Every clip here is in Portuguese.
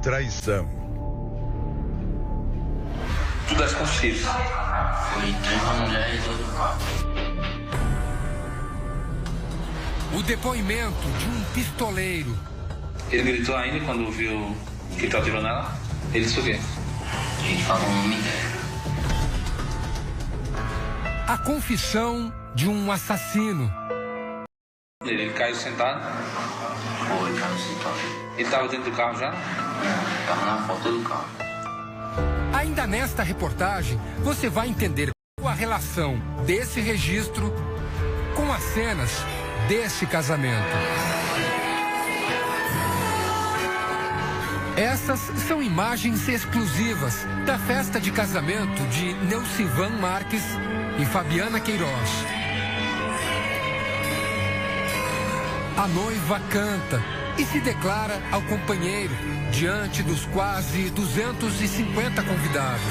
traição. Tudo é possível. Foi 3 mulheres e 2 carros. O depoimento de um pistoleiro. Ele gritou ainda quando viu que tá atirando nela? Ele disse o quê? Ele falou o nome dela. A confissão de um assassino. Ele caiu sentado? Foi, caiu sentado. Ele estava dentro do carro já? Não, estava na porta do carro. Ainda nesta reportagem, você vai entender qual a relação desse registro com as cenas desse casamento. Essas são imagens exclusivas da festa de casamento de Neucivan Marques e Fabiana Queiroz. A noiva canta e se declara ao companheiro diante dos quase 250 convidados.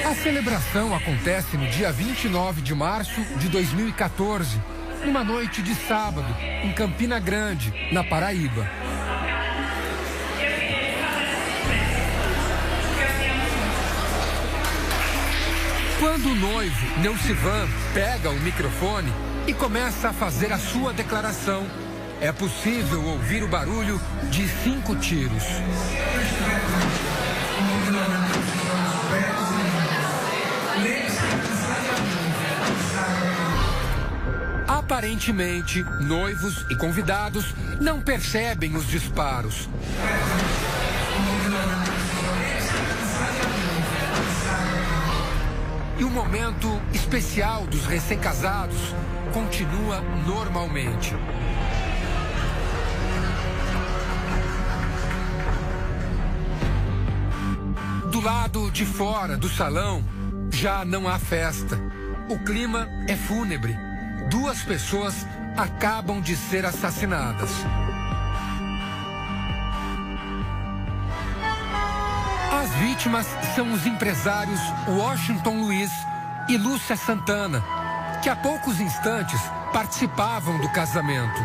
A celebração acontece no dia 29 de março de 2014, numa noite de sábado, em Campina Grande, na Paraíba. Quando o noivo, Neucivan, pega o microfone e começa a fazer a sua declaração, é possível ouvir o barulho de 5 tiros. Aparentemente, noivos e convidados não percebem os disparos. E o momento especial dos recém-casados continua normalmente. Do lado de fora do salão, já não há festa. O clima é fúnebre. 2 pessoas acabam de ser assassinadas. As vítimas são os empresários Washington Luiz e Lúcia Santana, que há poucos instantes participavam do casamento.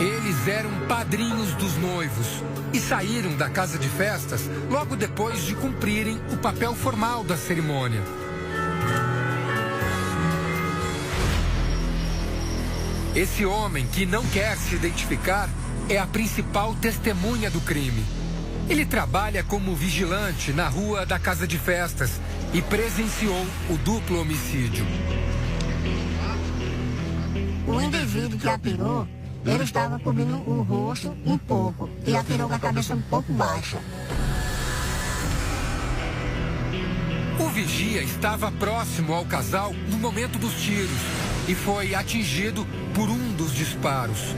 Eles eram padrinhos dos noivos e saíram da casa de festas logo depois de cumprirem o papel formal da cerimônia. Esse homem, que não quer se identificar, é a principal testemunha do crime. Ele trabalha como vigilante na rua da casa de festas e presenciou o duplo homicídio. O indivíduo que atirou, ele estava cobrindo o rosto um pouco e atirou com a cabeça um pouco baixa. O vigia estava próximo ao casal no momento dos tiros e foi atingido por um dos disparos.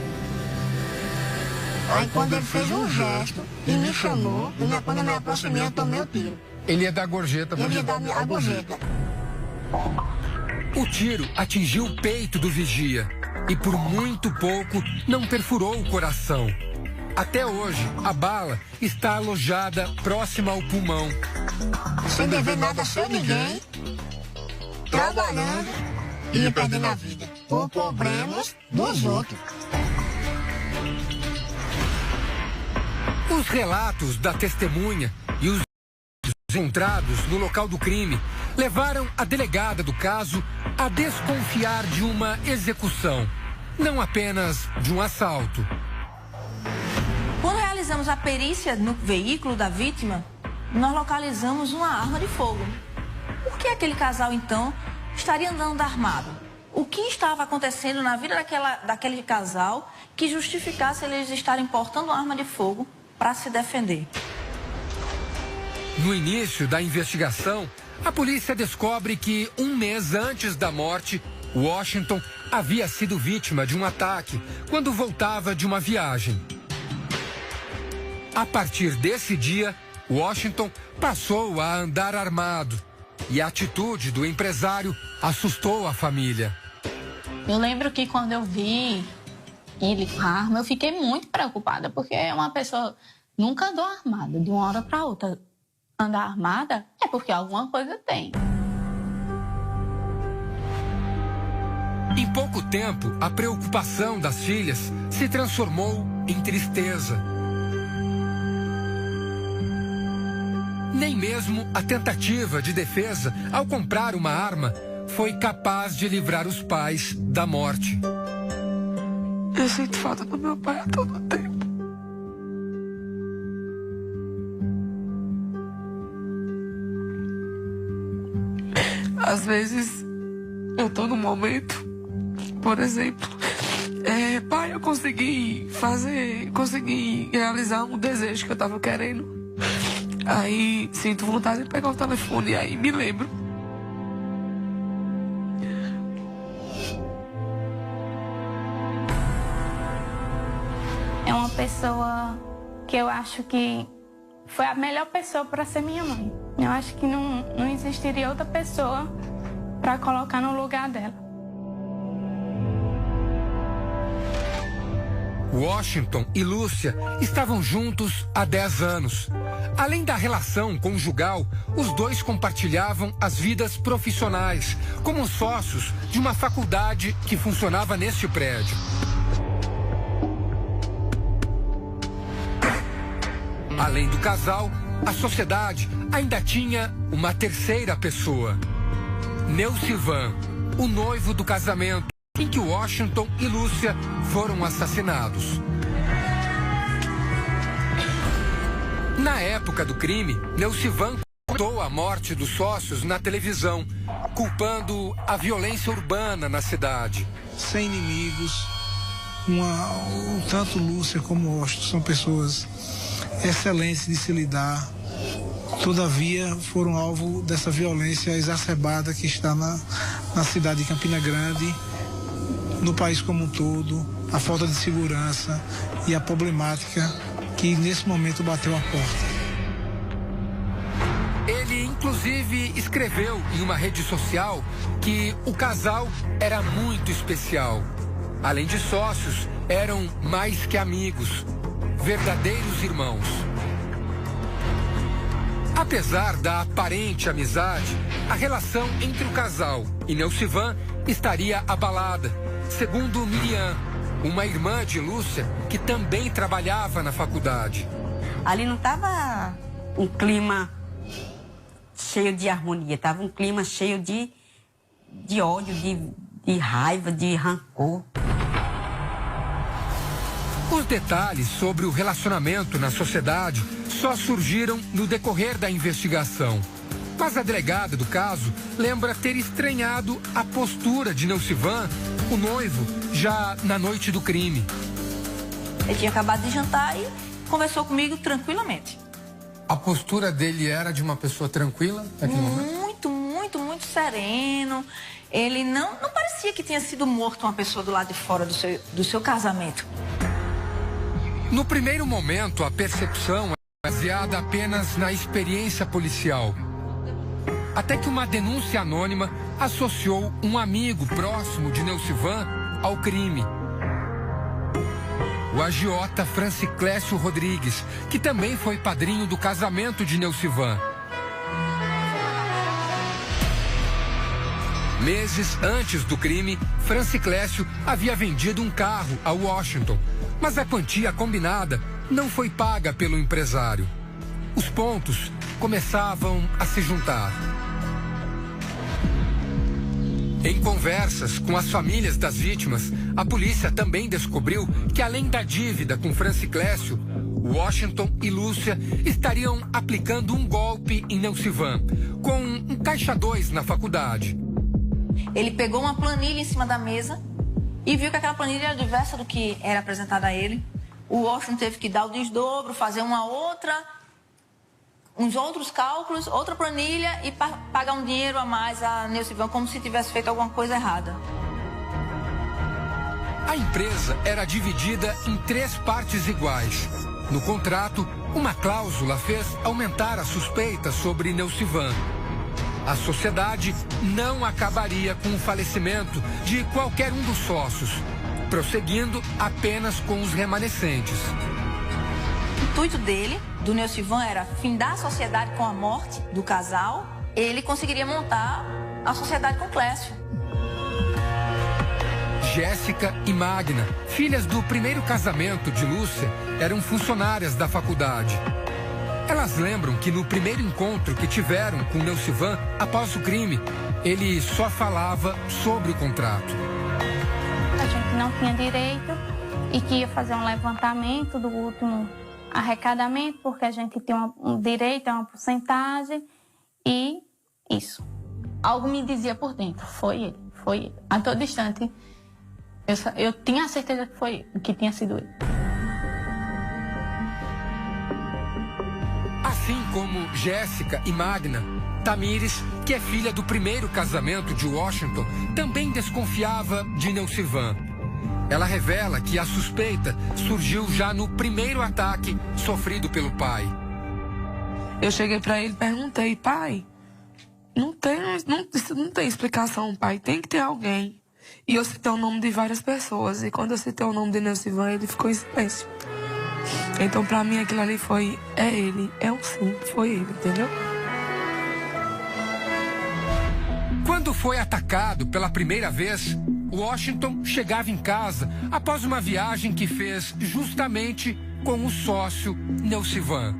Aí quando ele fez um gesto e me chamou, e quando eu me aproximei, eu tomei o tiro. Ele ia dar gorjeta para Ele ia dar a gorjeta. O tiro atingiu o peito do vigia e por muito pouco não perfurou o coração. Até hoje, a bala está alojada próxima ao pulmão. Sem dever nada a ninguém, trabalhando e perdendo a vida por problemas dos outros. Os relatos da testemunha e os encontrados no local do crime levaram a delegada do caso a desconfiar de uma execução, não apenas de um assalto. Quando realizamos a perícia no veículo da vítima, nós localizamos uma arma de fogo. Por que aquele casal, então, estaria andando armado? O que estava acontecendo na vida daquele casal que justificasse eles estarem portando uma arma de fogo para se defender? No início da investigação, a polícia descobre que 1 mês antes da morte, Washington havia sido vítima de um ataque quando voltava de uma viagem. A partir desse dia, Washington passou a andar armado e a atitude do empresário assustou a família. Eu lembro que quando eu vi ele com a arma, eu fiquei muito preocupada, porque uma pessoa nunca andou armada, de uma hora para outra. Andar armada é porque alguma coisa tem. Em pouco tempo, a preocupação das filhas se transformou em tristeza. Nem mesmo a tentativa de defesa ao comprar uma arma foi capaz de livrar os pais da morte. Eu sinto falta do meu pai a todo tempo. Às vezes, eu tô num momento, por exemplo, pai, eu consegui realizar um desejo que eu tava querendo. Aí sinto vontade de pegar o telefone e aí me lembro. É uma pessoa que eu acho que foi a melhor pessoa para ser minha mãe. Eu acho que não existiria outra pessoa para colocar no lugar dela. Washington e Lúcia estavam juntos há 10 anos. Além da relação conjugal, os dois compartilhavam as vidas profissionais, como sócios de uma faculdade que funcionava neste prédio. Além do casal, a sociedade ainda tinha uma terceira pessoa. Neucivan, o noivo do casamento em que Washington e Lúcia foram assassinados. Na época do crime, Neucivan contou a morte dos sócios na televisão, culpando a violência urbana na cidade. Sem inimigos, tanto Lúcia como Washington são pessoas excelentes de se lidar, todavia foram alvo dessa violência exacerbada que está na cidade de Campina Grande, no país como um todo, a falta de segurança e a problemática que nesse momento bateu a porta. Ele inclusive escreveu em uma rede social que o casal era muito especial. Além de sócios, eram mais que amigos, verdadeiros irmãos. Apesar da aparente amizade, a relação entre o casal e Neucivan estaria abalada, segundo Miriam, uma irmã de Lúcia que também trabalhava na faculdade. Ali não estava um clima cheio de harmonia, estava um clima cheio de ódio, de raiva, de rancor. Os detalhes sobre o relacionamento na sociedade só surgiram no decorrer da investigação. Mas a delegada do caso lembra ter estranhado a postura de Neucivan, o noivo, já na noite do crime. Ele tinha acabado de jantar e conversou comigo tranquilamente. A postura dele era de uma pessoa tranquila naquele momento? Muito sereno. Ele não parecia que tinha sido morto uma pessoa do lado de fora do seu casamento. No primeiro momento, a percepção é baseada apenas na experiência policial. Até que uma denúncia anônima associou um amigo próximo de Neucivan ao crime. O agiota Franciclésio Rodrigues, que também foi padrinho do casamento de Neucivan. Meses antes do crime, Franciclésio havia vendido um carro a Washington, mas a quantia combinada não foi paga pelo empresário. Os pontos começavam a se juntar. Em conversas com as famílias das vítimas, a polícia também descobriu que, além da dívida com Franciclésio, Washington e Lúcia estariam aplicando um golpe em Neucivan, com um caixa 2 na faculdade. Ele pegou uma planilha em cima da mesa e viu que aquela planilha era diversa do que era apresentada a ele. O Washington teve que dar o desdobro, fazer uns outros cálculos, outra planilha e pagar um dinheiro a mais a Neucivan, como se tivesse feito alguma coisa errada. A empresa era dividida em 3 partes iguais. No contrato, uma cláusula fez aumentar a suspeita sobre Neucivan. A sociedade não acabaria com o falecimento de qualquer um dos sócios, prosseguindo apenas com os remanescentes. O intuito dele, do Neucivan, era findar a sociedade com a morte do casal. Ele conseguiria montar a sociedade com Clécio. Jéssica e Magna, filhas do primeiro casamento de Lúcia, eram funcionárias da faculdade. Elas lembram que no primeiro encontro que tiveram com Neucivan após o crime, ele só falava sobre o contrato. A gente não tinha direito e que ia fazer um levantamento do último arrecadamento, porque a gente tem um direito a uma porcentagem e isso. Algo me dizia por dentro, foi ele. A todo instante, eu tinha a certeza que foi ele, que tinha sido ele. Assim como Jéssica e Magna, Tamires, que é filha do primeiro casamento de Washington, também desconfiava de Neucivan. Ela revela que a suspeita surgiu já no primeiro ataque sofrido pelo pai. Eu cheguei pra ele e perguntei, pai, não tem explicação, pai, tem que ter alguém. E eu citei o nome de várias pessoas, e quando eu citei o nome de Neucivan, ele ficou em silêncio. Então pra mim aquilo ali foi, é ele, é um sim, foi ele, entendeu? Quando foi atacado pela primeira vez, Washington chegava em casa após uma viagem que fez justamente com o sócio Neucivan.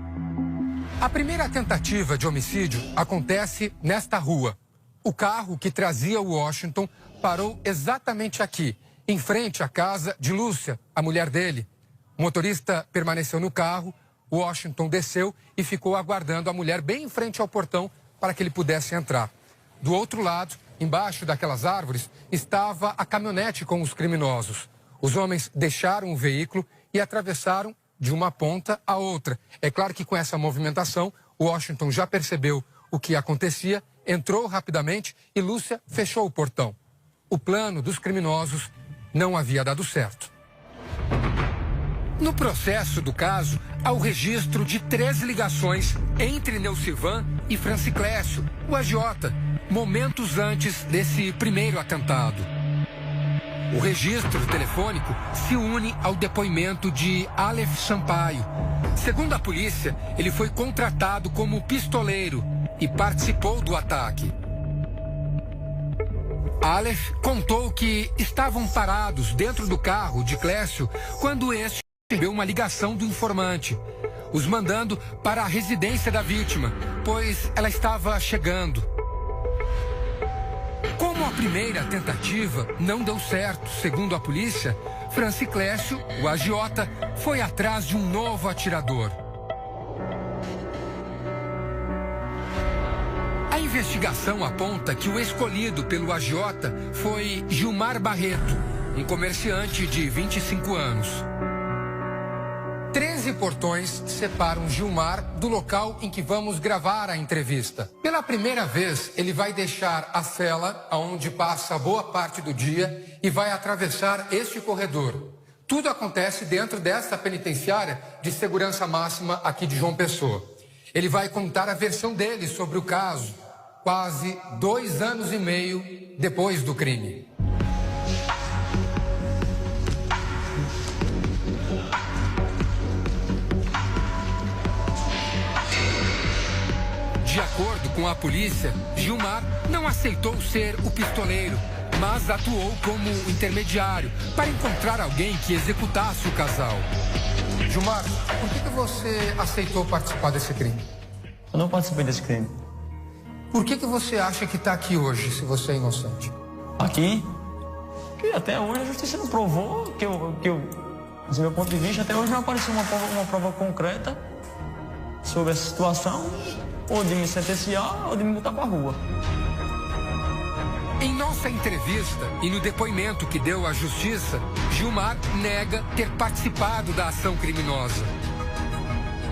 A primeira tentativa de homicídio acontece nesta rua. O carro que trazia o Washington parou exatamente aqui, em frente à casa de Lúcia, a mulher dele. O motorista permaneceu no carro, Washington desceu e ficou aguardando a mulher bem em frente ao portão para que ele pudesse entrar. Do outro lado, embaixo daquelas árvores, estava a caminhonete com os criminosos. Os homens deixaram o veículo e atravessaram de uma ponta à outra. É claro que com essa movimentação, Washington já percebeu o que acontecia, entrou rapidamente e Lúcia fechou o portão. O plano dos criminosos não havia dado certo. No processo do caso, há o registro de 3 ligações entre Neucivan e Franciclésio, o agiota, momentos antes desse primeiro atentado. O registro telefônico se une ao depoimento de Aleph Sampaio. Segundo a polícia, ele foi contratado como pistoleiro e participou do ataque. Aleph contou que estavam parados dentro do carro de Clécio quando este recebeu uma ligação do informante, os mandando para a residência da vítima, pois ela estava chegando. Como a primeira tentativa não deu certo, segundo a polícia, Franciclésio, o agiota, foi atrás de um novo atirador. A investigação aponta que o escolhido pelo agiota foi Gilmar Barreto, um comerciante de 25 anos. 13 portões separam Gilmar do local em que vamos gravar a entrevista. Pela primeira vez, ele vai deixar a cela, onde passa boa parte do dia, e vai atravessar este corredor. Tudo acontece dentro desta penitenciária de segurança máxima aqui de João Pessoa. Ele vai contar a versão dele sobre o caso, quase 2 anos e meio depois do crime. De acordo com a polícia, Gilmar não aceitou ser o pistoleiro, mas atuou como intermediário para encontrar alguém que executasse o casal. Gilmar, por que você aceitou participar desse crime? Eu não participei desse crime. Por que você acha que está aqui hoje, se você é inocente? Aqui? Que até hoje a justiça não provou que eu do meu ponto de vista, até hoje não apareceu uma prova concreta sobre essa situação, ou de me sentenciar ou de me botar pra rua. Em nossa entrevista e no depoimento que deu à justiça, Gilmar nega ter participado da ação criminosa.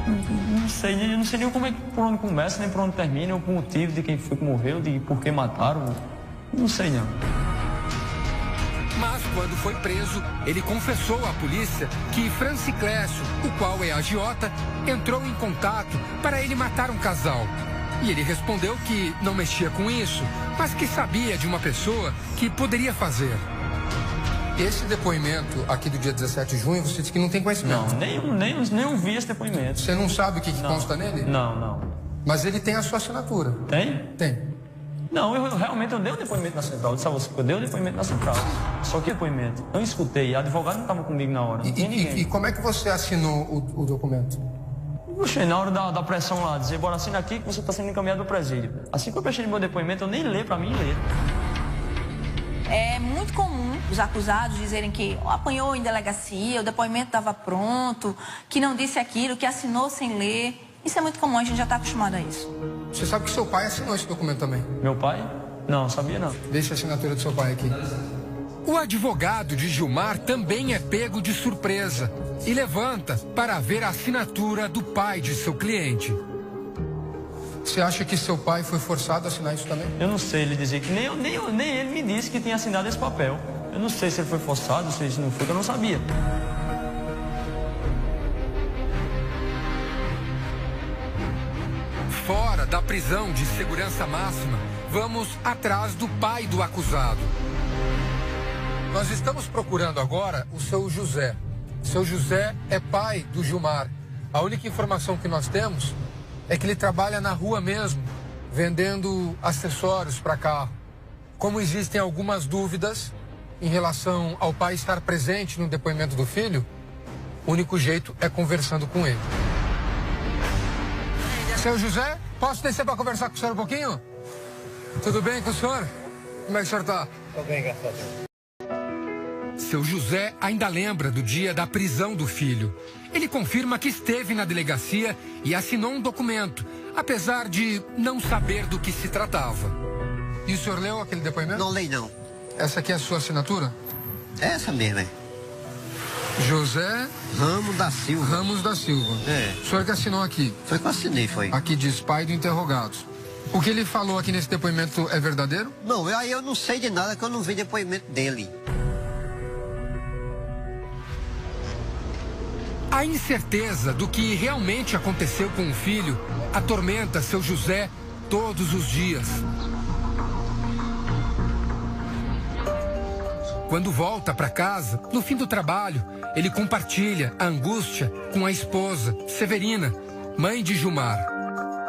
Não sei nem como é, por onde começa, nem por onde termina, o motivo de quem foi que morreu, de por que mataram. Não sei não. Mas quando foi preso, ele confessou à polícia que Franciclésio, o qual é agiota, entrou em contato para ele matar um casal. E ele respondeu que não mexia com isso, mas que sabia de uma pessoa que poderia fazer. Esse depoimento aqui do dia 17 de junho, você disse que não tem conhecimento. Não, nem ouvi esse depoimento. Você não sabe o que consta nele? Não. Mas ele tem a sua assinatura. Tem? Tem. Não, eu realmente dei o depoimento na central. Eu disse a você que eu dei o depoimento na central. Só que depoimento, eu escutei, a advogada não estava comigo na hora. E como é que você assinou o documento? Puxa, na hora da pressão lá, dizer, bora assina aqui que você está sendo encaminhado do presídio. Assim que eu prestei meu depoimento, eu nem leio para mim ler. É muito comum os acusados dizerem que apanhou em delegacia, o depoimento estava pronto, que não disse aquilo, que assinou sem ler. Isso é muito comum, a gente já está acostumado a isso. Você sabe que seu pai assinou esse documento também? Meu pai? Não, sabia não. Deixa a assinatura do seu pai aqui. O advogado de Gilmar também é pego de surpresa e levanta para ver a assinatura do pai de seu cliente. Você acha que seu pai foi forçado a assinar isso também? Eu não sei, ele dizia que nem ele me disse que tinha assinado esse papel. Eu não sei se ele foi forçado, se não foi, que eu não sabia. Fora da prisão de segurança máxima, vamos atrás do pai do acusado. Nós estamos procurando agora o seu José. Seu José é pai do Gilmar. A única informação que nós temos é que ele trabalha na rua mesmo, vendendo acessórios para carro. Como existem algumas dúvidas em relação ao pai estar presente no depoimento do filho, o único jeito é conversando com ele. Seu José, posso descer para conversar com o senhor um pouquinho? Tudo bem com o senhor? Como é que o senhor está? Estou bem, graças a Deus. Seu José ainda lembra do dia da prisão do filho. Ele confirma que esteve na delegacia e assinou um documento, apesar de não saber do que se tratava. E o senhor leu aquele depoimento? Não leio, não. Essa aqui é a sua assinatura? Essa mesmo, é. José Ramos da Silva. Ramos da Silva. É. O senhor que assinou aqui? Foi que eu assinei, foi. Aqui diz pai do interrogado. O que ele falou aqui nesse depoimento é verdadeiro? Não, aí eu não sei de nada, que eu não vi depoimento dele. A incerteza do que realmente aconteceu com o filho atormenta seu José todos os dias. Quando volta para casa, no fim do trabalho, ele compartilha a angústia com a esposa, Severina, mãe de Gilmar.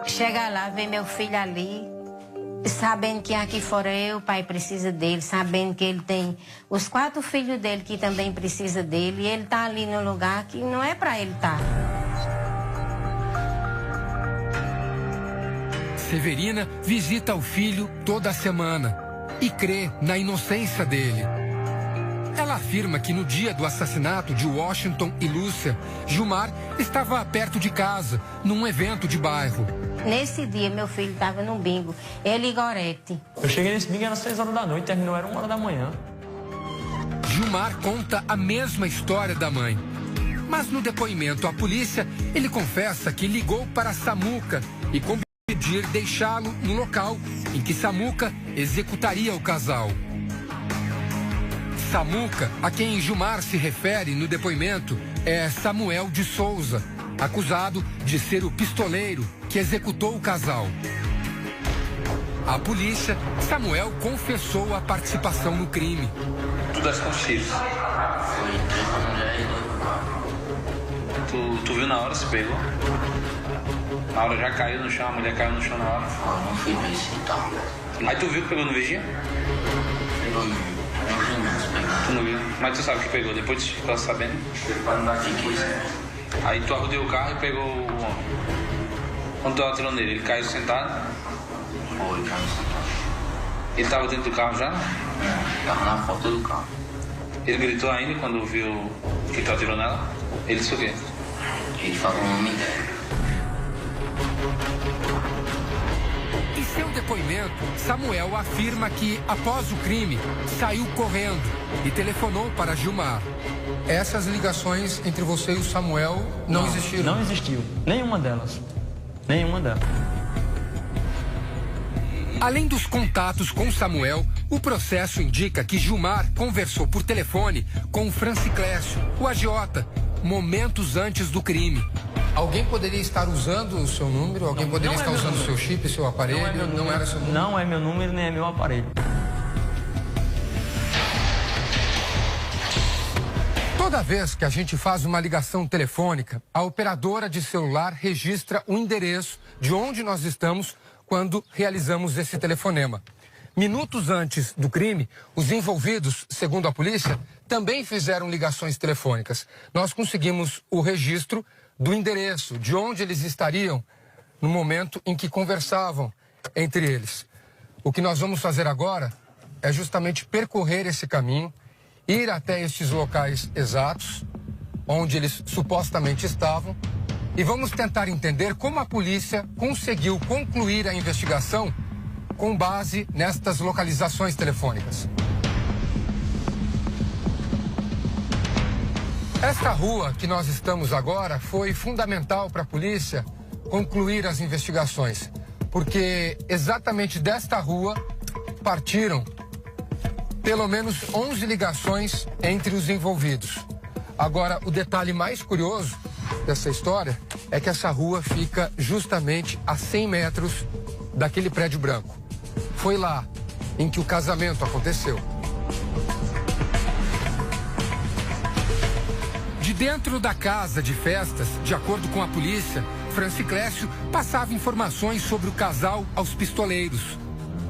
Chega lá, vê meu filho ali, sabendo que aqui fora o pai precisa dele, sabendo que ele tem os 4 filhos dele que também precisa dele, e ele tá ali no lugar que não é para ele estar. Severina visita o filho toda semana e crê na inocência dele. Ela afirma que no dia do assassinato de Washington e Lúcia, Gilmar estava perto de casa, num evento de bairro. Nesse dia, meu filho estava no bingo, ele e Gorete. Eu cheguei nesse bingo, era 6 horas da noite, terminou, era 1 hora da manhã. Gilmar conta a mesma história da mãe. Mas no depoimento à polícia, ele confessa que ligou para Samuca e combinou pedir deixá-lo no local em que Samuca executaria o casal. Samuca, a quem Gilmar se refere no depoimento, é Samuel de Souza, acusado de ser o pistoleiro que executou o casal. A polícia, Samuel confessou a participação no crime. Tudo das conchilhas. Foi 3 mulheres e 2 carros. Tu viu na hora, se pegou? Na hora já caiu no chão, a mulher caiu no chão na hora. Eu não fui ver se tá. Aí tu viu que pegou no vigia? Eu não vi não, se pegou. Tu não viu? Mas tu sabe que pegou, depois tu ficou sabendo? Para não bater aqui, né? Aí tu arrudeu o carro e pegou o homem. Quando tu atirou nele, ele caiu sentado? Foi, caiu sentado. Ele tava dentro do carro já? Tava na porta do carro. Ele gritou ainda quando viu que tu atirou nela? Ele disse o quê? Ele falou o nome dela. Em seu depoimento, Samuel afirma que, após o crime, saiu correndo e telefonou para Gilmar. Essas ligações entre você e o Samuel não existiram? Não existiu. Nenhuma delas. Nenhuma delas. Além dos contatos com Samuel, o processo indica que Gilmar conversou por telefone com o Franciclésio, o agiota, momentos antes do crime. Alguém poderia estar usando o seu número? Alguém poderia estar usando o seu chip, seu aparelho? Não era seu número. Não é meu número, nem é meu aparelho. Toda vez que a gente faz uma ligação telefônica, a operadora de celular registra o endereço de onde nós estamos quando realizamos esse telefonema. Minutos antes do crime, os envolvidos, segundo a polícia, também fizeram ligações telefônicas. Nós conseguimos o registro do endereço, de onde eles estariam no momento em que conversavam entre eles. O que nós vamos fazer agora é justamente percorrer esse caminho, ir até estes locais exatos, onde eles supostamente estavam, e vamos tentar entender como a polícia conseguiu concluir a investigação com base nestas localizações telefônicas. Esta rua que nós estamos agora foi fundamental para a polícia concluir as investigações, porque exatamente desta rua partiram pelo menos 11 ligações entre os envolvidos. Agora, o detalhe mais curioso dessa história é que essa rua fica justamente a 100 metros daquele prédio branco. Foi lá em que o casamento aconteceu. De dentro da casa de festas, de acordo com a polícia, Franciclésio passava informações sobre o casal aos pistoleiros.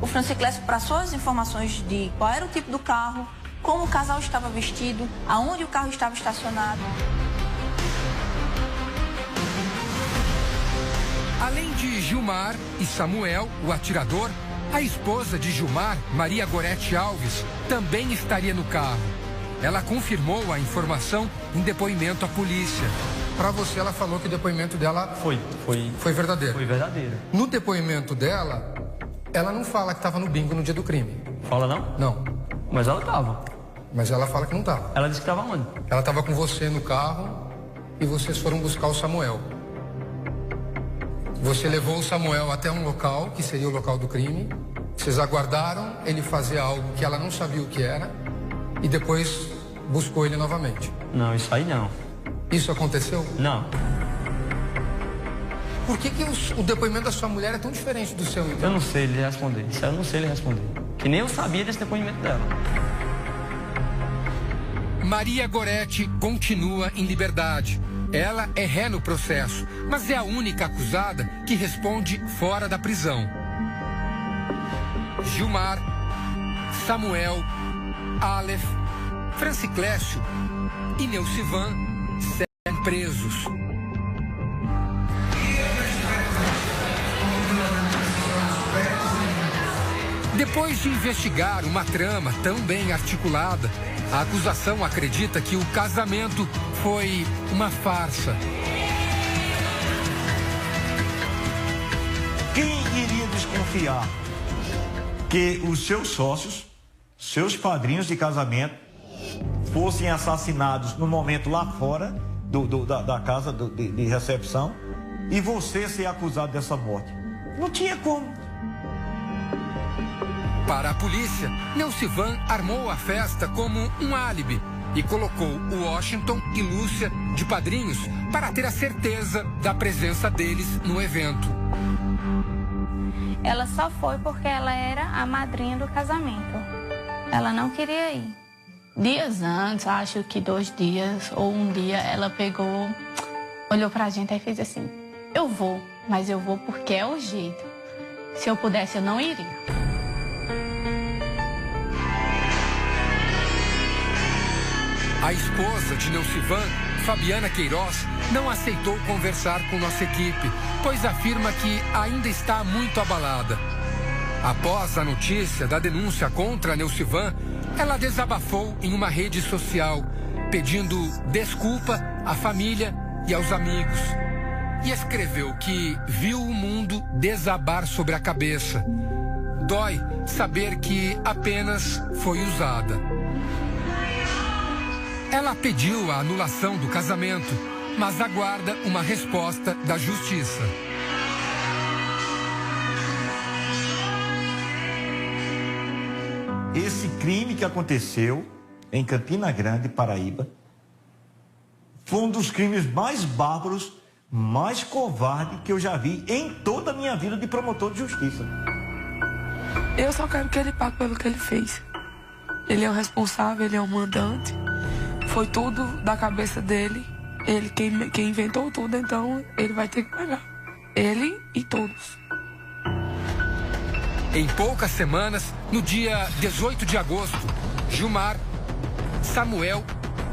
O Franciclésio passou as informações de qual era o tipo do carro, como o casal estava vestido, aonde o carro estava estacionado. Além de Gilmar e Samuel, o atirador, a esposa de Gilmar, Maria Gorete Alves, também estaria no carro. Ela confirmou a informação em depoimento à polícia. Para você, ela falou que o depoimento dela foi verdadeiro. Foi verdadeiro. No depoimento dela, ela não fala que estava no bingo no dia do crime. Fala não? Não. Mas ela estava. Mas ela fala que não estava. Ela disse que estava onde? Ela estava com você no carro e vocês foram buscar o Samuel. Você levou o Samuel até um local, que seria o local do crime. Vocês aguardaram ele fazer algo que ela não sabia o que era e depois buscou ele novamente. Não, isso aí não. Isso aconteceu? Não. Por que o depoimento da sua mulher é tão diferente do seu, então? Eu não sei ele responder. Isso eu não sei ele responder. Que nem eu sabia desse depoimento dela. Maria Gorete continua em liberdade. Ela é ré no processo, mas é a única acusada que responde fora da prisão. Gilmar, Samuel, Aleph, Franciclésio e Neucivan seguem presos. Depois de investigar uma trama tão bem articulada, a acusação acredita que o casamento foi uma farsa. Quem iria desconfiar que os seus sócios, seus padrinhos de casamento, fossem assassinados no momento lá fora da casa de recepção e você ser acusado dessa morte? Não tinha como. Para a polícia, Neucivan armou a festa como um álibi e colocou o Washington e Lúcia de padrinhos para ter a certeza da presença deles no evento. Ela só foi porque ela era a madrinha do casamento. Ela não queria ir. Dias antes, acho que 2 dias ou um dia, ela pegou, olhou pra gente e fez assim: eu vou, mas eu vou porque é o jeito. Se eu pudesse, eu não iria. A esposa de Neucivan, Fabiana Queiroz, não aceitou conversar com nossa equipe, pois afirma que ainda está muito abalada. Após a notícia da denúncia contra Neucivan, ela desabafou em uma rede social, pedindo desculpa à família e aos amigos. E escreveu que viu o mundo desabar sobre a cabeça. Dói saber que apenas foi usada. Ela pediu a anulação do casamento, mas aguarda uma resposta da justiça. Esse crime que aconteceu em Campina Grande, Paraíba, foi um dos crimes mais bárbaros, mais covardes que eu já vi em toda a minha vida de promotor de justiça. Eu só quero que ele pague pelo que ele fez. Ele é o responsável, ele é o mandante. Foi tudo da cabeça dele. Ele quem inventou tudo, então ele vai ter que pagar. Ele e todos. Em poucas semanas, no dia 18 de agosto, Gilmar, Samuel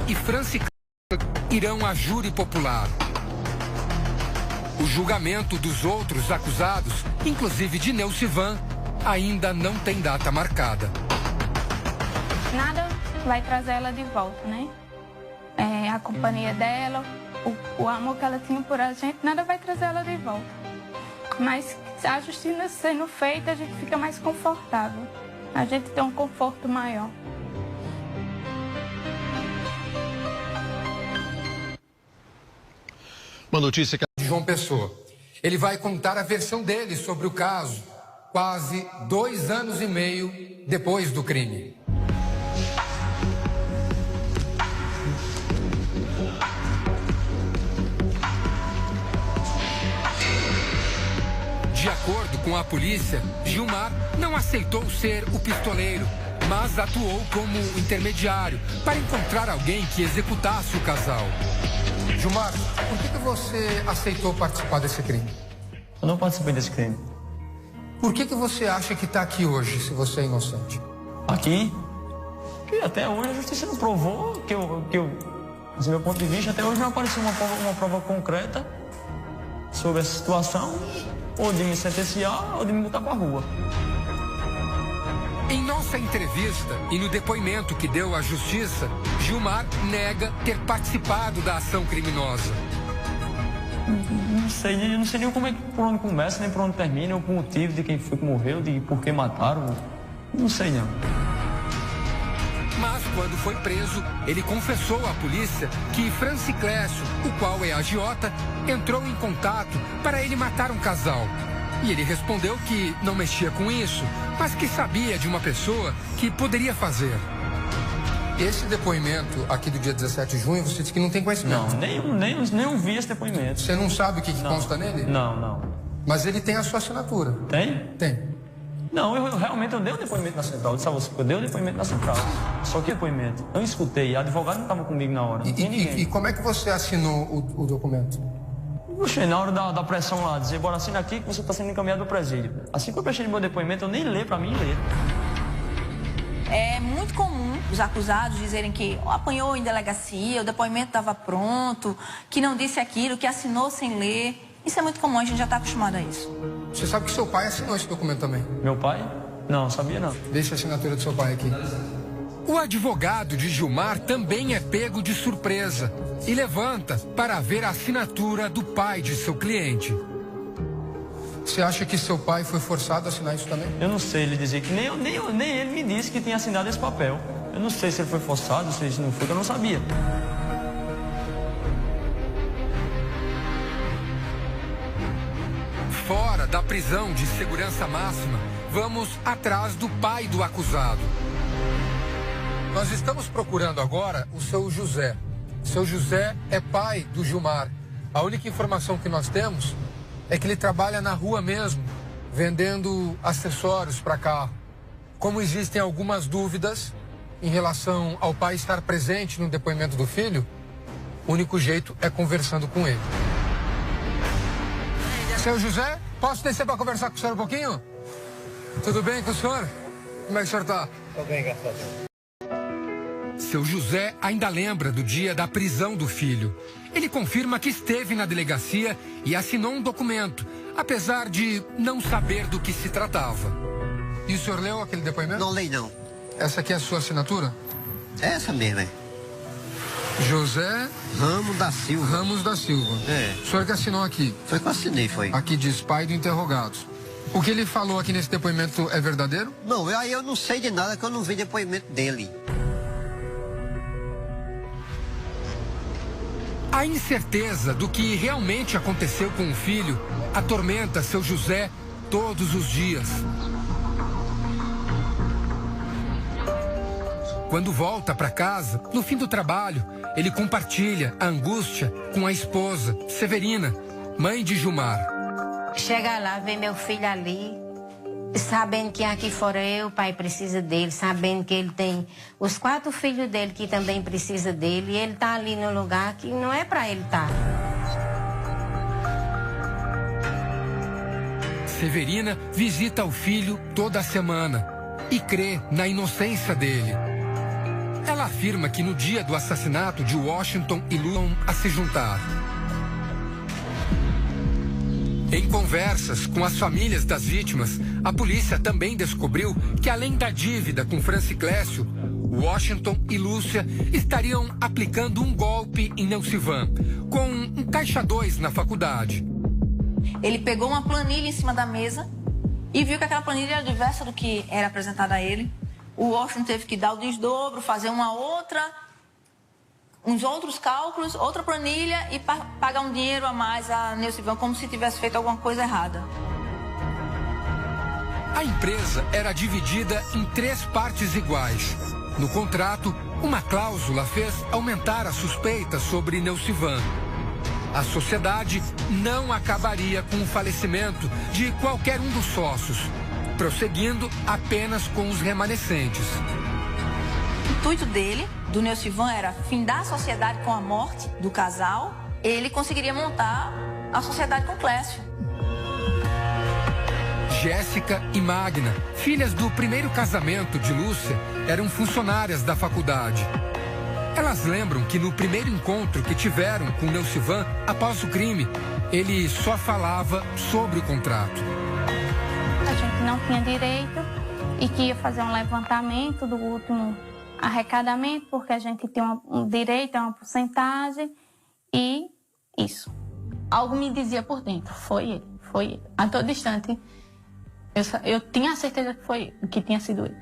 e Francisco irão a júri popular. O julgamento dos outros acusados, inclusive de Neucivan, ainda não tem data marcada. Nada vai trazer ela de volta, né? A companhia dela, o amor que ela tinha por a gente, nada vai trazer ela de volta. Mas a justiça sendo feita, a gente fica mais confortável. A gente tem um conforto maior. Uma notícia que de João Pessoa. Ele vai contar a versão dele sobre o caso, quase 2 anos e meio depois do crime. De acordo com a polícia, Gilmar não aceitou ser o pistoleiro, mas atuou como intermediário para encontrar alguém que executasse o casal. Gilmar, por que você aceitou participar desse crime? Eu não participei desse crime. Por que você acha que está aqui hoje, se você é inocente? Aqui? Porque até hoje a justiça não provou que do meu ponto de vista, até hoje não apareceu uma prova concreta sobre essa situação, ou de me sentenciar, ou de me botar pra rua. Em nossa entrevista e no depoimento que deu à justiça, Gilmar nega ter participado da ação criminosa. Não sei nem por onde começa, nem por onde termina, o motivo de quem foi que morreu, de por que mataram. Não sei não. Mas quando foi preso, ele confessou à polícia que Franciclésio, o qual é agiota, entrou em contato para ele matar um casal. E ele respondeu que não mexia com isso, mas que sabia de uma pessoa que poderia fazer. Esse depoimento aqui do dia 17 de junho, você disse que não tem conhecimento. Não, nem vi esse depoimento. Você não sabe o que consta nele? Não. Mas ele tem a sua assinatura. Tem? Tem. Não, eu realmente dei o depoimento na central. Eu disse a você que eu dei o depoimento na central. Só que depoimento, eu escutei, a advogada não estava comigo na hora. E como é que você assinou o documento? Puxa, na hora da pressão lá, dizer, bora, assina aqui que você está sendo encaminhado do presídio. Assim que eu prestei meu depoimento, eu nem leio para mim ler. É muito comum os acusados dizerem que apanhou em delegacia, o depoimento estava pronto, que não disse aquilo, que assinou sem ler. Isso é muito comum, a gente já está acostumado a isso. Você sabe que seu pai assinou esse documento também? Meu pai? Não, sabia não. Deixa a assinatura do seu pai aqui. O advogado de Gilmar também é pego de surpresa e levanta para ver a assinatura do pai de seu cliente. Você acha que seu pai foi forçado a assinar isso também? Eu não sei, ele dizia que nem ele me disse que tinha assinado esse papel. Eu não sei se ele foi forçado, se ele não foi, que eu não sabia. Fora da prisão de segurança máxima, vamos atrás do pai do acusado. Nós estamos procurando agora o seu José. Seu José é pai do Gilmar. A única informação que nós temos é que ele trabalha na rua mesmo, vendendo acessórios para carro. Como existem algumas dúvidas em relação ao pai estar presente no depoimento do filho, o único jeito é conversando com ele. Seu José, posso descer para conversar com o senhor um pouquinho? Tudo bem com o senhor? Como é que o senhor está? Estou bem, graças a Deus. Seu José ainda lembra do dia da prisão do filho. Ele confirma que esteve na delegacia e assinou um documento, apesar de não saber do que se tratava. E o senhor leu aquele depoimento? Não leio, não. Essa aqui é a sua assinatura? Essa mesmo, é. José Ramos da Silva. Ramos da Silva. É. O senhor que assinou aqui? Foi que eu assinei, foi. Aqui diz pai do interrogado. O que ele falou aqui nesse depoimento é verdadeiro? Não, aí eu não sei de nada que eu não vi depoimento dele. A incerteza do que realmente aconteceu com o filho atormenta seu José todos os dias. Quando volta para casa, no fim do trabalho, ele compartilha a angústia com a esposa, Severina, mãe de Gilmar. Chega lá, vê meu filho ali, sabendo que aqui fora o pai precisa dele, sabendo que ele tem os 4 filhos dele que também precisa dele, e ele tá ali no lugar que não é para ele estar. Severina visita o filho toda semana e crê na inocência dele. Ela afirma que no dia do assassinato de Washington e Lula a se juntar. Em conversas com as famílias das vítimas, a polícia também descobriu que, além da dívida com Franciclécio, Washington e Lúcia estariam aplicando um golpe em Neucivan, com um caixa 2 na faculdade. Ele pegou uma planilha em cima da mesa e viu que aquela planilha era diversa do que era apresentada a ele. O Washington teve que dar o desdobro, fazer uns outros cálculos, outra planilha e pagar um dinheiro a mais a Neucivan, como se tivesse feito alguma coisa errada. A empresa era dividida em 3 partes iguais. No contrato, uma cláusula fez aumentar a suspeita sobre Neucivan. A sociedade não acabaria com o falecimento de qualquer um dos sócios, prosseguindo apenas com os remanescentes. O intuito dele, do Neucivan, era findar a sociedade com a morte do casal. Ele conseguiria montar a sociedade com Clécio. Jéssica e Magna, filhas do primeiro casamento de Lúcia, eram funcionárias da faculdade. Elas lembram que no primeiro encontro que tiveram com Neucivan após o crime, ele só falava sobre o contrato. A gente não tinha direito e que ia fazer um levantamento do último arrecadamento, porque a gente tem um direito a uma porcentagem e isso. Algo me dizia por dentro, foi ele, foi ele. A todo instante, eu tinha a certeza que tinha sido ele.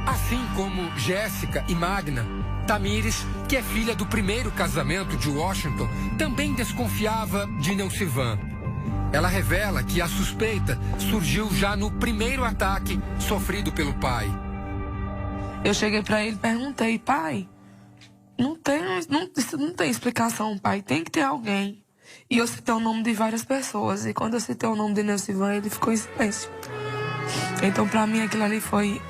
Assim como Jéssica e Magna, Tamires, que é filha do primeiro casamento de Washington, também desconfiava de Neucivan. Ela revela que a suspeita surgiu já no primeiro ataque sofrido pelo pai. Eu cheguei pra ele e perguntei: pai, não tem explicação, pai, tem que ter alguém. E eu citei o nome de várias pessoas, e quando eu citei o nome de Neucivan, ele ficou em silêncio. Então, pra mim, aquilo ali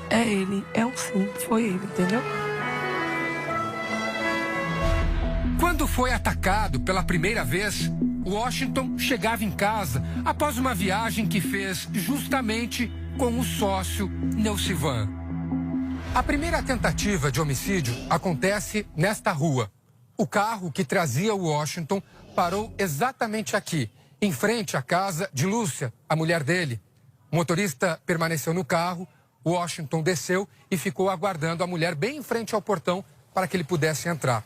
é ele, é um sim, foi ele, entendeu? Quando foi atacado pela primeira vez, Washington chegava em casa após uma viagem que fez justamente com o sócio Neucivan. A primeira tentativa de homicídio acontece nesta rua. O carro que trazia o Washington parou exatamente aqui, em frente à casa de Lúcia, a mulher dele. O motorista permaneceu no carro, Washington desceu e ficou aguardando a mulher bem em frente ao portão para que ele pudesse entrar.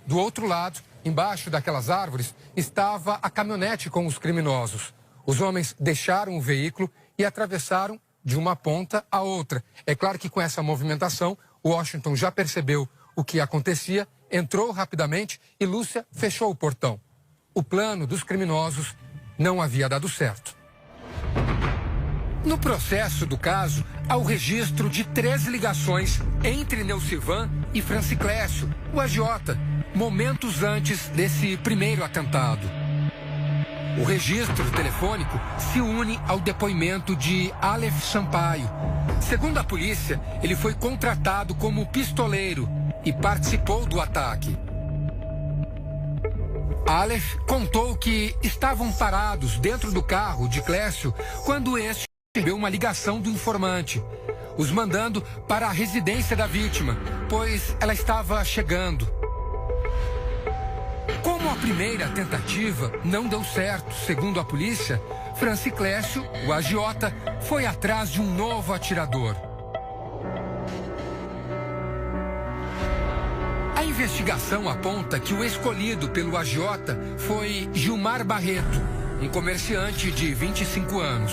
Do outro lado, embaixo daquelas árvores, estava a caminhonete com os criminosos. Os homens deixaram o veículo e atravessaram de uma ponta à outra. É claro que com essa movimentação, Washington já percebeu o que acontecia, entrou rapidamente e Lúcia fechou o portão. O plano dos criminosos não havia dado certo. No processo do caso, há o registro de 3 ligações entre Neucivan e Franciclécio, o agiota, momentos antes desse primeiro atentado. O registro telefônico se une ao depoimento de Aleph Sampaio. Segundo a polícia, ele foi contratado como pistoleiro e participou do ataque. Aleph contou que estavam parados dentro do carro de Clécio quando este recebeu uma ligação do informante, os mandando para a residência da vítima, pois ela estava chegando. Como a primeira tentativa não deu certo, segundo a polícia, Franciclécio, o agiota, foi atrás de um novo atirador. A investigação aponta que o escolhido pelo agiota foi Gilmar Barreto, um comerciante de 25 anos.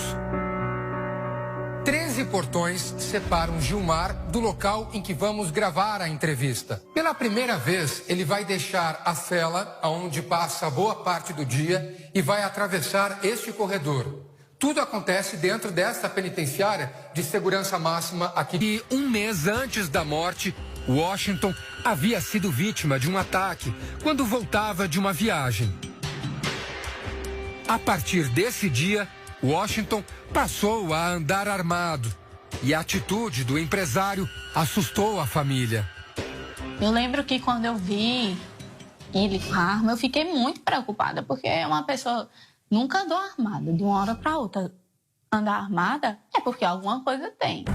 13 portões separam Gilmar do local em que vamos gravar a entrevista. Pela primeira vez, ele vai deixar a cela, onde passa boa parte do dia, e vai atravessar este corredor. Tudo acontece dentro dessa penitenciária de segurança máxima aqui. E um mês antes da morte, Washington havia sido vítima de um ataque quando voltava de uma viagem. A partir desse dia, Washington passou a andar armado e a atitude do empresário assustou a família. Eu lembro que quando eu vi ele com a arma, eu fiquei muito preocupada, porque uma pessoa nunca andou armada, de uma hora para outra andar armada é porque alguma coisa tem.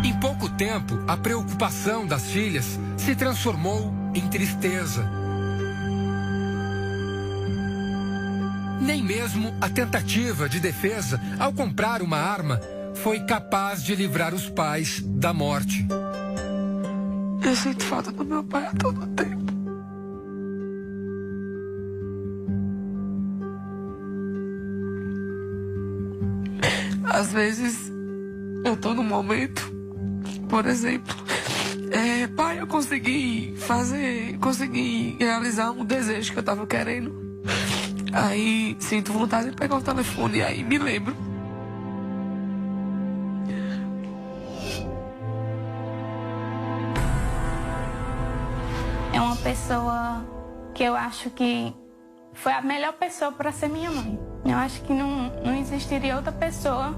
Em pouco tempo, a preocupação das filhas se transformou em tristeza. Nem mesmo a tentativa de defesa ao comprar uma arma foi capaz de livrar os pais da morte. Eu sinto falta do meu pai a todo tempo. Às vezes, eu tô num momento, por exemplo, pai, eu consegui realizar um desejo que eu tava querendo. Aí sinto vontade de pegar o telefone e aí me lembro. É uma pessoa que eu acho que foi a melhor pessoa para ser minha mãe. Eu acho que não existiria outra pessoa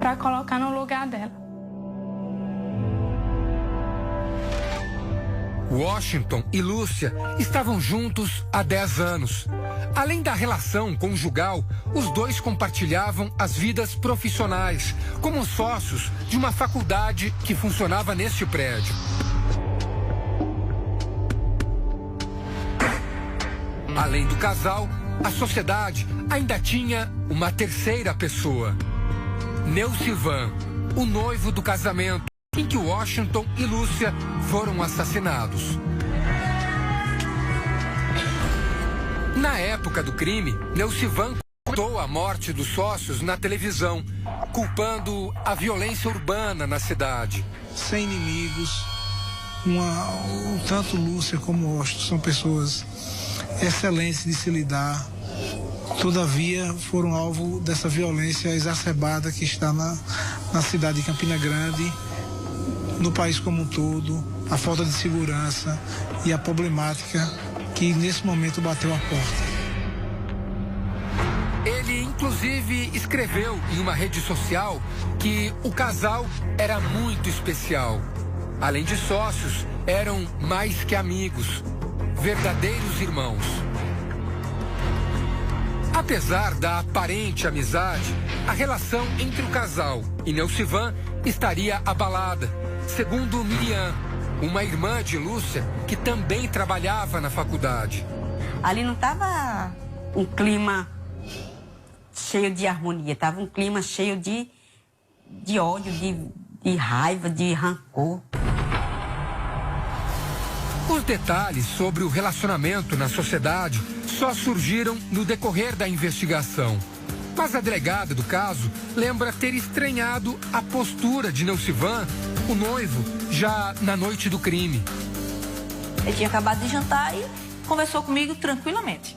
para colocar no lugar dela. Washington e Lúcia estavam juntos há 10 anos. Além da relação conjugal, os dois compartilhavam as vidas profissionais, como sócios de uma faculdade que funcionava neste prédio. Além do casal, a sociedade ainda tinha uma terceira pessoa. Neucivan, o noivo do casamento em que Washington e Lúcia foram assassinados. Na época do crime, Neucivan contou a morte dos sócios na televisão, culpando a violência urbana na cidade. Sem inimigos, tanto Lúcia como Washington são pessoas excelentes de se lidar. Todavia, foram alvo dessa violência exacerbada que está na cidade de Campina Grande, no país como um todo, a falta de segurança e a problemática que nesse momento bateu a porta. Ele, inclusive, escreveu em uma rede social que o casal era muito especial. Além de sócios, eram mais que amigos, verdadeiros irmãos. Apesar da aparente amizade, a relação entre o casal e Neucivan estaria abalada, segundo Miriam, uma irmã de Lúcia que também trabalhava na faculdade. Ali não estava um clima cheio de harmonia, estava um clima cheio de ódio, de raiva, de rancor. Os detalhes sobre o relacionamento na sociedade só surgiram no decorrer da investigação. Mas a delegada do caso lembra ter estranhado a postura de Neucivan, o noivo, já na noite do crime. Ele tinha acabado de jantar e conversou comigo tranquilamente.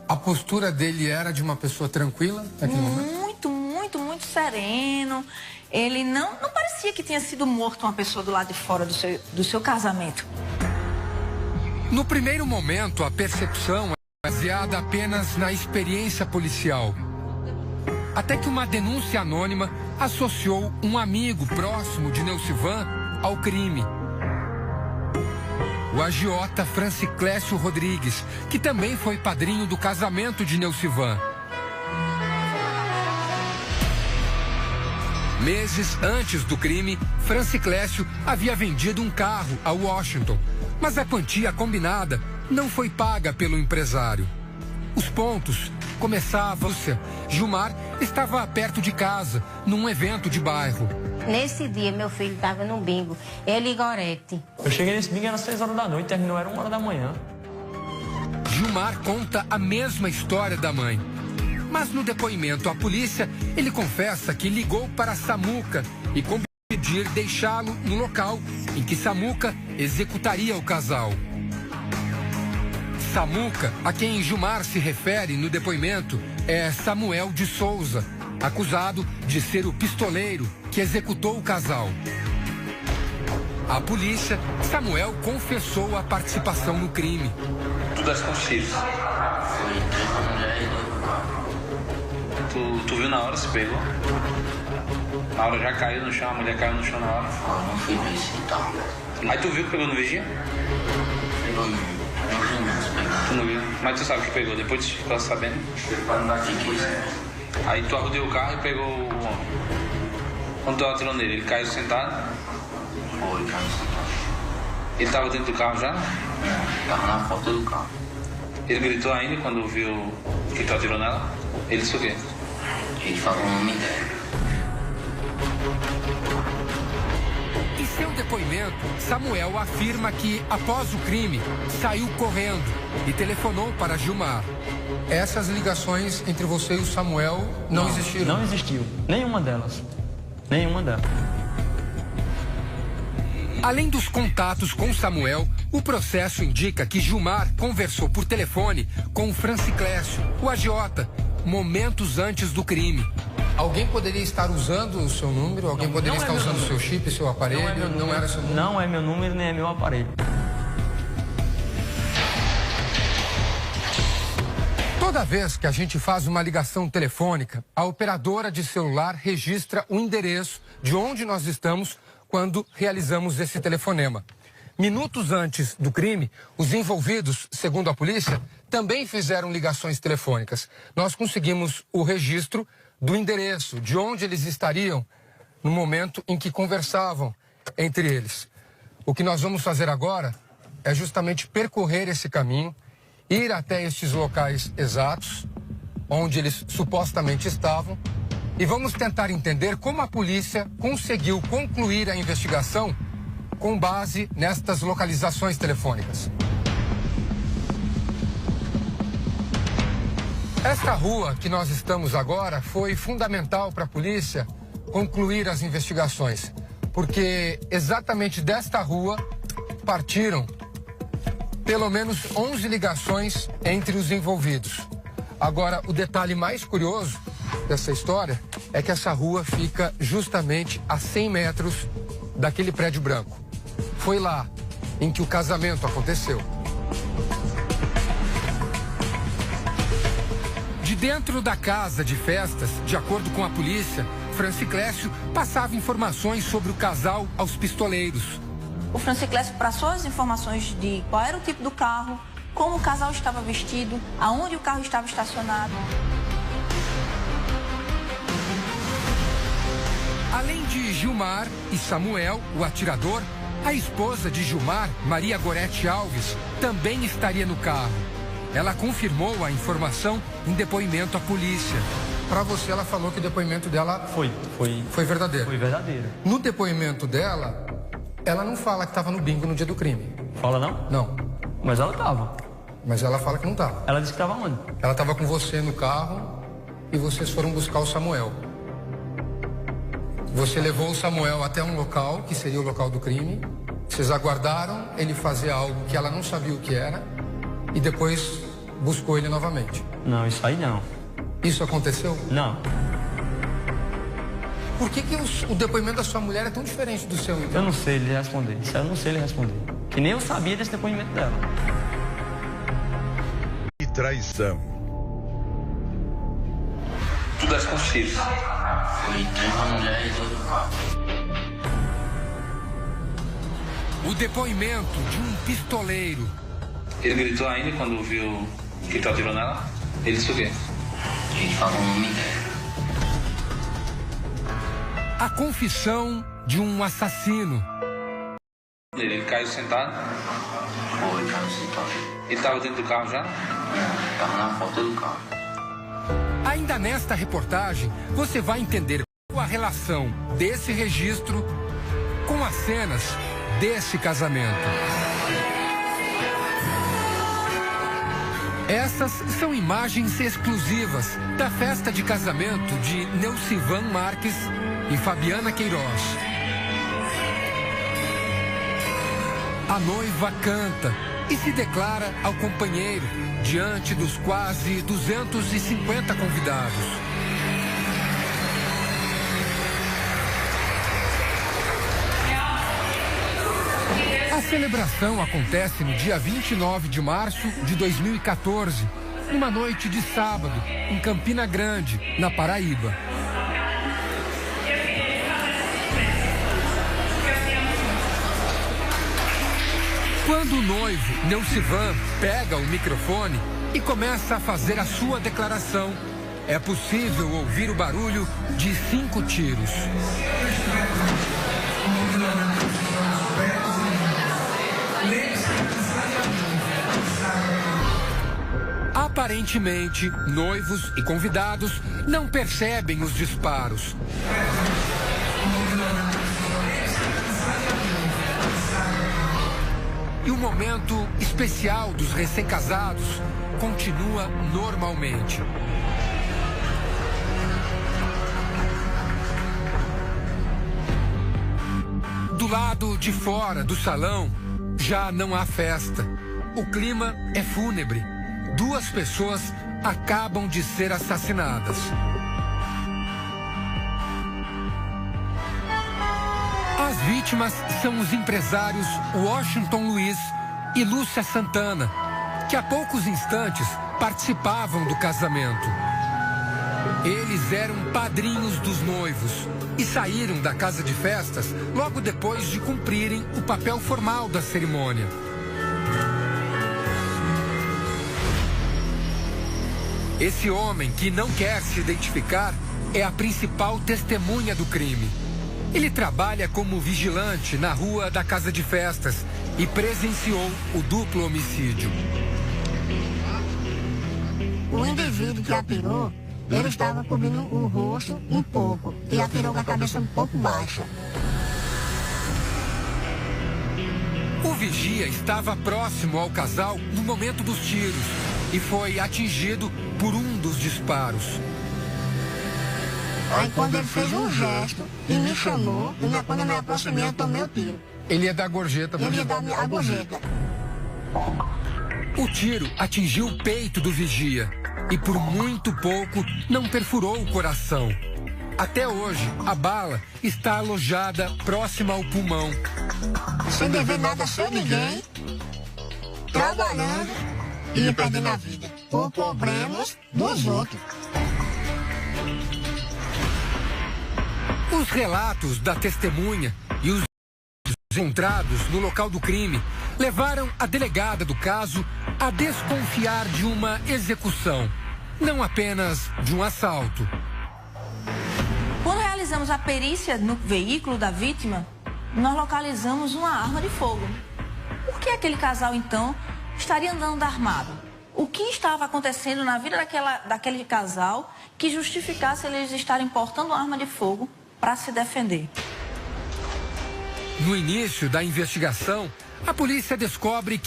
A postura dele era de uma pessoa tranquila naquele momento? Muito sereno. Ele não parecia que tinha sido morto uma pessoa do lado de fora do seu casamento. No primeiro momento, a percepção é baseada apenas na experiência policial. Até que uma denúncia anônima associou um amigo próximo de Neucivan ao crime. O agiota Franciclésio Rodrigues, que também foi padrinho do casamento de Neucivan. Meses antes do crime, Franciclésio havia vendido um carro a Washington, mas a quantia combinada não foi paga pelo empresário. Os pontos começavam. Gilmar estava perto de casa, num evento de bairro. Nesse dia, meu filho estava no bingo, ele e Gorete. Eu cheguei nesse bingo, era 6 horas da noite, terminou, era 1 hora da manhã. Gilmar conta a mesma história da mãe. Mas no depoimento à polícia, ele confessa que ligou para Samuca e combinou pedir deixá-lo no local em que Samuca executaria o casal. Samuca, a quem Gilmar se refere no depoimento, é Samuel de Souza, acusado de ser o pistoleiro que executou o casal. A polícia, Samuel confessou a participação no crime. Tudo das conchilhas. Tu viu na hora, se pegou? Na hora já caiu no chão, a mulher caiu no chão na hora. Eu não fui ver isso então. Aí tu viu que pegou no vigia? Pegou no ginásio, pegou. Tu não viu? Mas tu sabe que pegou, depois tu ficou sabendo? Pra não dar aqui, Aí tu arrudeu o carro e pegou o homem. Quando tu atirou nele, ele caiu sentado? Foi, caiu sentado. Ele tava dentro do carro já? Tava na porta do carro. Ele gritou ainda quando viu que tu atirou nela? Ele disse o quê? Ele falou o nome dela. Em seu depoimento, Samuel afirma que, após o crime, saiu correndo e telefonou para Gilmar. Essas ligações entre você e o Samuel não existiram? Não existiu. Nenhuma delas. Nenhuma delas. Além dos contatos com Samuel, o processo indica que Gilmar conversou por telefone com Franciclésio, o agiota, momentos antes do crime. Alguém poderia estar usando o seu número? Alguém poderia estar usando o seu chip, seu aparelho? Não era seu número. Não é meu número, nem é meu aparelho. Toda vez que a gente faz uma ligação telefônica, a operadora de celular registra o endereço de onde nós estamos quando realizamos esse telefonema. Minutos antes do crime, os envolvidos, segundo a polícia, também fizeram ligações telefônicas. Nós conseguimos o registro do endereço, de onde eles estariam no momento em que conversavam entre eles. O que nós vamos fazer agora é justamente percorrer esse caminho, ir até estes locais exatos, onde eles supostamente estavam, e vamos tentar entender como a polícia conseguiu concluir a investigação com base nestas localizações telefônicas. Esta rua que nós estamos agora foi fundamental para a polícia concluir as investigações, porque exatamente desta rua partiram pelo menos 11 ligações entre os envolvidos. Agora, o detalhe mais curioso dessa história é que essa rua fica justamente a 100 metros daquele prédio branco. Foi lá em que o casamento aconteceu. De dentro da casa de festas, de acordo com a polícia, Franciclésio passava informações sobre o casal aos pistoleiros. O Franciclésio passou as informações de qual era o tipo do carro, como o casal estava vestido, aonde o carro estava estacionado. Além de Gilmar e Samuel, o atirador, a esposa de Gilmar, Maria Gorete Alves, também estaria no carro. Ela confirmou a informação em depoimento à polícia. Para você, ela falou que o depoimento dela foi verdadeiro. Foi verdadeiro. No depoimento dela, ela não fala que estava no bingo no dia do crime. Fala não? Não. Mas ela estava. Mas ela fala que não estava. Ela disse que estava onde? Ela estava com você no carro e vocês foram buscar o Samuel. Você levou o Samuel até um local, que seria o local do crime. Vocês aguardaram ele fazer algo que ela não sabia o que era e depois buscou ele novamente. Não, isso aí não. Isso aconteceu? Não. Por que o depoimento da sua mulher é tão diferente do seu, então? Eu não sei ele responder. Isso eu não sei ele responder. Que nem eu sabia desse depoimento dela. E traição. Tudo é possível. Foi uma mulher e todo carro. O depoimento de um pistoleiro. Ele gritou ainda quando viu que tu atirou nela? Ele disse o quê? Ele falou o nome dela. A confissão de um assassino. Ele caiu sentado? Foi, caiu sentado. Ele estava dentro do carro já? Não, estava na porta do carro. Ainda nesta reportagem, você vai entender a relação desse registro com as cenas desse casamento. Essas são imagens exclusivas da festa de casamento de Neucivan Marques e Fabiana Queiroz. A noiva canta e se declara ao companheiro diante dos quase 250 convidados. A celebração acontece no dia 29 de março de 2014, numa noite de sábado, em Campina Grande, na Paraíba. Quando o noivo, Neucivan, pega o microfone e começa a fazer a sua declaração, é possível ouvir o barulho de 5 tiros. Aparentemente, noivos e convidados não percebem os disparos. E o momento especial dos recém-casados continua normalmente. Do lado de fora do salão, já não há festa. O clima é fúnebre. 2 pessoas acabam de ser assassinadas. As vítimas são os empresários Washington Luiz e Lúcia Santana, que há poucos instantes participavam do casamento. Eles eram padrinhos dos noivos e saíram da casa de festas logo depois de cumprirem o papel formal da cerimônia. Esse homem, que não quer se identificar, é a principal testemunha do crime. Ele trabalha como vigilante na rua da casa de festas e presenciou o duplo homicídio. O indivíduo que atirou, ele estava cobrindo o rosto um pouco e atirou com a cabeça um pouco baixa. O vigia estava próximo ao casal no momento dos tiros e foi atingido por um dos disparos. Aí quando ele fez um gesto e me chamou, quando eu me aproximei, eu tomei o tiro. Ele ia dar gorjeta. Ele ia dar a gorjeta. O tiro atingiu o peito do vigia e por muito pouco não perfurou o coração. Até hoje, a bala está alojada próxima ao pulmão. Sem dever nada a ser ninguém, trabalhando e perdendo a vida por problemas dos outros. Os relatos da testemunha e os encontrados no local do crime levaram a delegada do caso a desconfiar de uma execução, não apenas de um assalto. Quando realizamos a perícia no veículo da vítima, nós localizamos uma arma de fogo. Por que aquele casal, então, estaria andando armado? O que estava acontecendo na vida daquele casal que justificasse eles estarem portando uma arma de fogo para se defender? No início da investigação, a polícia descobre que